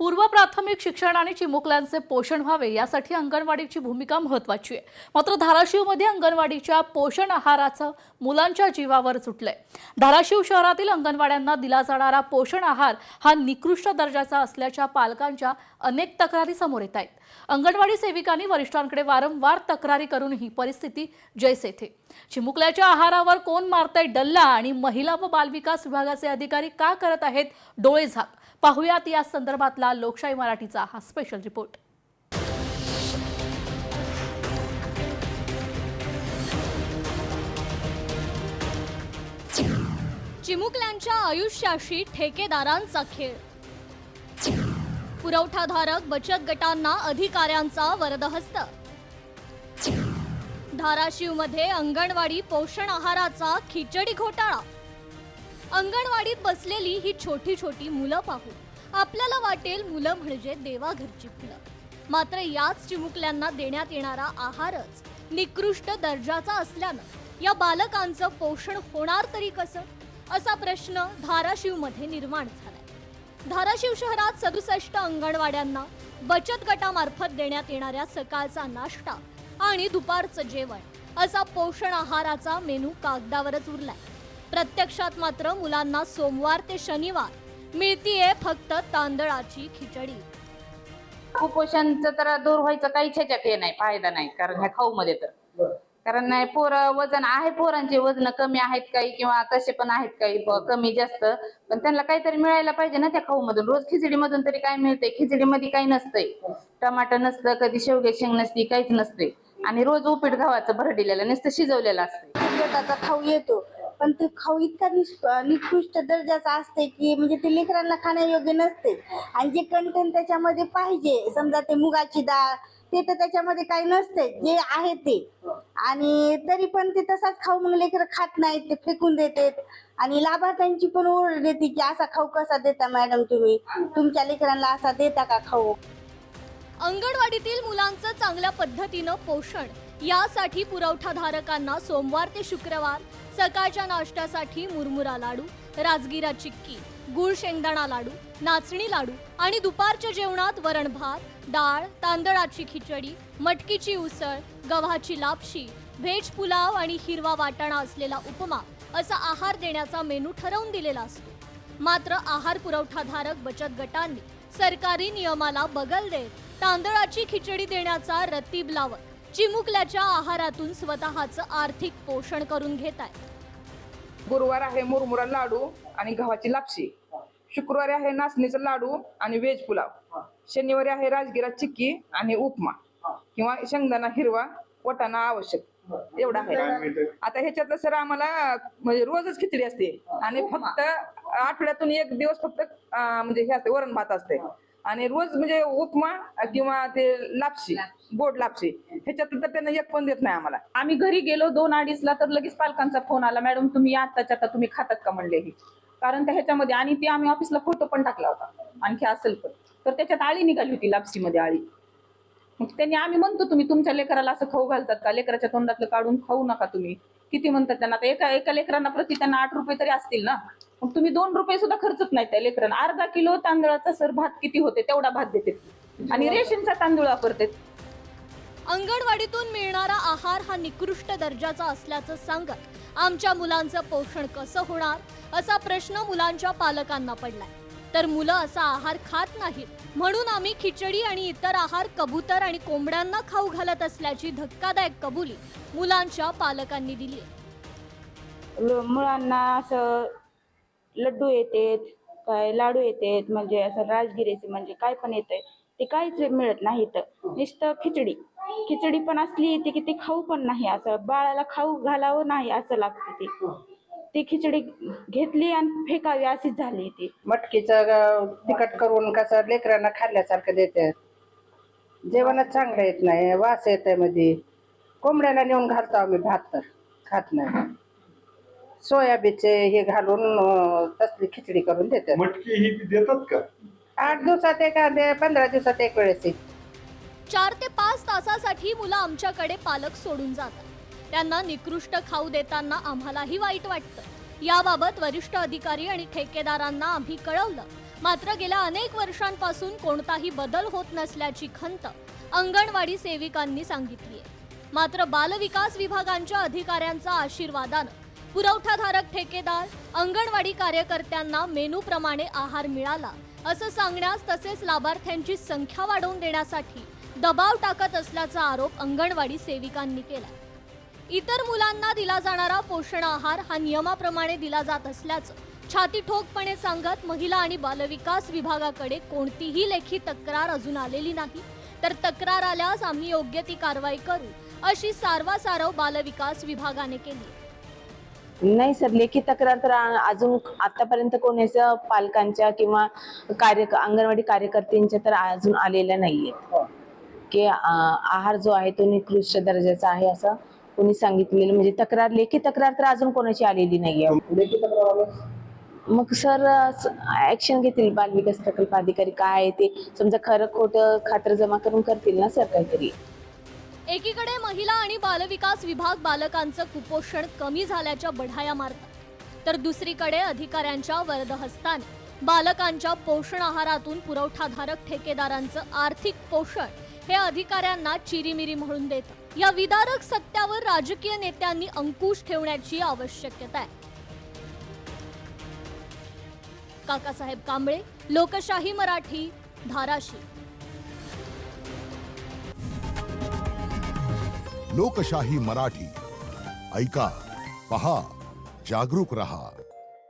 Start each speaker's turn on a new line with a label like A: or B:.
A: पूर्व प्राथमिक शिक्षण आणि चिमुकल्यांचे पोषण व्हावे यासाठी अंगणवाडीची भूमिका महत्त्वाची आहे। मात्र धाराशिवमध्ये अंगणवाडीच्या पोषण आहाराचं मुलांच्या जीवावर सुटलंय। धाराशिव शहरातील अंगणवाड्यांना दिला जाणारा पोषण आहार हा निकृष्ट दर्जाचा असल्याच्या पालकांच्या अनेक तक्रारी समोर येत आहेत। अंगणवाडी सेविकांनी वरिष्ठांकडे वारंवार तक्रारी करून ही परिस्थिती जैसे थे। चिमुकल्याच्या आहारावर कोण मारतंय डल्ला आणि महिला व बालविकास विभागाचे अधिकारी का करत आहेत डोळे झाक। पाहुयात या संदर्भातला लोकशाही मराठीचा हा स्पेशल रिपोर्ट।
B: चिमुकल्यांच्या आयुष्याशी ठेकेदारांचा खेळ, पुरवठाधारक बचत गटांना अधिकाऱ्यांचा वरदहस्त। धाराशिवमध्ये अंगणवाडी पोषण आहाराचा खिचडी घोटाळा। अंगणवाडीत बसलेली ही छोटी छोटी मुलं पाहून आपल्याला वाटेल मुलं म्हणजे देवाघरची फुलं, मात्र याच चिमुकल्यांना देण्यात येणारा आहारच निकृष्ट दर्जाचा असल्यानं या बालकांचं पोषण होणार तरी कसं, असा प्रश्न धाराशिवमध्ये निर्माण झालाय। धाराशिव शहरात 67 अंगणवाड्यांना बचत गटामार्फत देण्यात येणाऱ्या सकाळचा नाश्ता आणि दुपारचं जेवण असा पोषण आहाराचा मेनू कागदावरच उरलाय। प्रत्यक्षात मात्र मुलांना सोमवार ते शनिवार मिळतीये फक्त तांदळाची खिचडी।
C: कुपोषणचं तर दूर व्हायचं काहीच ह्याच्यात हे नाही, फायदा नाही। कारण ह्या खाऊ मध्ये तर कारण नाही पोरं वजन आहे, पोरांचे वजन कमी आहेत काही किंवा तसे पण आहेत काही कमी जास्त, पण त्यांना काहीतरी मिळायला पाहिजे ना त्या खाऊ मधून। रोज खिचडी मधून तरी काय मिळतंय? खिचडी मध्ये काही नसतंय, टमाटर नसतं, कधी शेवगे शेंग नसती, काहीच नसते आणि रोज उपीट गव्हाचं भरडिलेलं नुसतं शिजवलेलं असतं।
D: गटाचा खाऊ येतो पण ते खाऊ इतका निकृष्ट दर्जाचा असते की म्हणजे ते लेकरांना खाण्यायोग्य नसते आणि जे कंटेंट त्याच्यामध्ये पाहिजे, समजा ते मुगाची डाळ ते तर त्याच्यामध्ये काही नसते जे आहे ते, आणि तरी पण ते तसाच खाऊ मग लेकरं खात नाहीत, ते फेकून देतात आणि लाभार्थ्यांची पण ओरड देते की असा खाऊ कसा देता मॅडम, तुम्ही तुमच्या लेकरांना असा देता का खाऊ।
B: अंगणवाडीतील मुलांचं चांगल्या पद्धतीनं पोषण यासाठी पुरवठाधारकांना सोमवार ते शुक्रवार सकाळच्या नाश्त्यासाठी मुरमुरा लाडू, राजगिरा चिक्की, गुळ शेंगदाणा लाडू, नाचणी लाडू आणि दुपारच्या जेवणात वरण भात, डाळ, तांदळाची खिचडी, मटकीची उसळ, गव्हाची लापशी, व्हेज पुलाव आणि हिरवा वाटाणा असलेला उपमा असा आहार देण्याचा मेनू ठरवून दिलेला असतो। मात्र आहार पुरवठाधारक बचत गटांनी सरकारी नियमाला बगल देत तांदळाची खिचडी देण्याचा रतीब लावत चिमुकल्याच्या आहारातून स्वतःचं आर्थिक पोषण करून घेत आहेत।
E: गुरुवार आहे मुरमुरा लाडू आणि गव्हाची लापशी, शुक्रवारी आहे नाचणीचा लाडू आणि व्हेज पुलाव, शनिवारी आहे राजगिरा चिक्की आणि उपमा किंवा शेंगदाणा हिरवा वाटाणा आवश्यक, एवढा आहे। आता ह्याच्यातलं सर आम्हाला म्हणजे रोजच खिचडी असते आणि फक्त आठवड्यातून एक दिवस फक्त म्हणजे हे असते वरण भात असते आणि रोज म्हणजे उपमा किंवा ते लापशी, गोड लापशी, ह्याच्यात तर त्यांना एक पण देत नाही आम्हाला।
F: आम्ही घरी गेलो 2-2:30ला तर लगेच पालकांचा फोन आला, मॅडम तुम्ही आत्ताच्या आता तुम्ही खातात का म्हणले ही, कारण त्या ह्याच्यामध्ये आणि ते आम्ही ऑफिसला फोटो पण टाकला होता आणखी असेल पण, तर त्याच्यात आळी निघाली होती लापशीमध्ये आळी। मग त्यांनी आम्ही म्हणतो तुम्ही तुमच्या लेकराला असं खाऊ घालतात का, लेकराच्या तोंडातलं काढून खाऊ नका तुम्ही, किती म्हणतात त्यांना, आता एका लेकरांना प्रति त्यांना 8 रुपये तरी असतील ना, मग तुम्ही 2 रुपये सुद्धा खर्चत नाही त्या लेकरांना। अर्धा किलो तांदळाचा सर भात किती होते तेवढा भात देते आणि रेशनचा तांदूळ वापरते।
B: अंगणवाडीतून मिळणारा आहार हा निकृष्ट दर्जाचा असल्याचं सांगत आमच्या मुलांचं पोषण कसं होणार असा प्रश्न मुलांच्या पालकांना पडलाय। तर मुलं असा आहार खात नाहीत म्हणून आम्ही खिचडी आणि इतर आहार कबूतर आणि कोंबड्यांना खाऊ घालत असल्याची धक्कादायक कबुली मुलांच्या पालकांनी दिली आहे।
D: मुलांना असं लड्डू येतात, काय लाडू येतात, म्हणजे असं राजगिरीचे म्हणजे काय पण येतंय ते काहीच मिळत नाही, तर नुसतं खिचडी पण असली ती की ते खाऊ पण नाही, असं बाळाला खाऊ घालावं नाही असं लागतं। ती खिचडी घेतली आणि फेकावी अशीच झाली। ती
G: मटकीचं तिखट करून कसं लेकरांना खाल्ल्यासारखं देतात, जेवणच चांगलं येत नाही, वास येत मध्ये। कोंबड्याला नेऊन घालतो आम्ही भात तर खात नाही, सोयाबीनचे हे घालून तसली खिचडी करून देतात।
H: मटकी ही देतात का?
G: 8 दिवसात एक 15 दिवसात एक वेळेस।
B: 4 ते 5 तासासाठी मुलं आमच्याकडे पालक सोडून जातात, त्यांना निकृष्ट खाऊ देताना आम्हालाही वाईट वाटतं। याबाबत वरिष्ठ अधिकारी आणि ठेकेदारांना आम्ही कळवलं, मात्र गेल्या अनेक वर्षांपासून कोणताही बदल होत नसल्याची खंत अंगणवाडी सेविकांनी सांगितली आहे. मात्र बालविकास विभागांच्या अधिकाऱ्यांचा आशीर्वादानं पुरवठाधारक ठेकेदार अंगणवाडी कार्यकर्त्यांना मेनूप्रमाणे आहार मिळाला असं सांगण्यास तसेच लाभार्थ्यांची संख्या वाढवून देण्यासाठी दबाव टाकत असल्याचा आरोप अंगणवाडी सेविकांनी केला. इतर मुलांना दिला जाणारा पोषण आहार हा नियमाप्रमाणे दिला जात असल्याचं छाती ठोकपणे सांगत महिला आणि बालविकास विभागाकडे कोणतीही लेखी तक्रार अजून आलेली नाही, तर तक्रार आल्यास आम्ही योग्य ती कारवाई करू अशी सारवासारव बालविकास विभागाने केली.
H: नाही सर, लेखी तक्रार तर अजून आतापर्यंत कोणाच पालकांच्या किंवा अंगणवाडी कार्यकर्त्यांच्या तर अजून आलेल्या नाहीये की आहार जो आहे तो निकृष्ट दर्जाचा आहे असं कोणी सांगितलेलं. म्हणजे तक्रार, लेखी तक्रार तर अजून कोणाची आलेली नाहीये. मग सर ऍक्शन घेतील बालविकास प्रकल्प अधिकारी. काय ते समजा खरं खोटं खातरजमा करून करतील ना सर काहीतरी.
B: एकीकडे महिला आणि बालविकास विभाग बालकांचं कुपोषण कमी झाल्याच्या बढाया मारतात, तर दुसरीकडे अधिकाऱ्यांच्या वरदहस्ताने बालकांच्या पोषण आहारातून पुरवठाधारक ठेकेदारांचं आर्थिक पोषण हे अधिकाऱ्यांना चिरीमिरी म्हणून देतं. या विदारक सत्यावर राजकीय नेत्यांनी अंकुश ठेवण्याची आवश्यकता आहे. काकासाहेब कांबळे, लोकशाही मराठी, धाराशिव.
I: लोकशाही मराठी, ऐका, पहा, जागरूक रहा.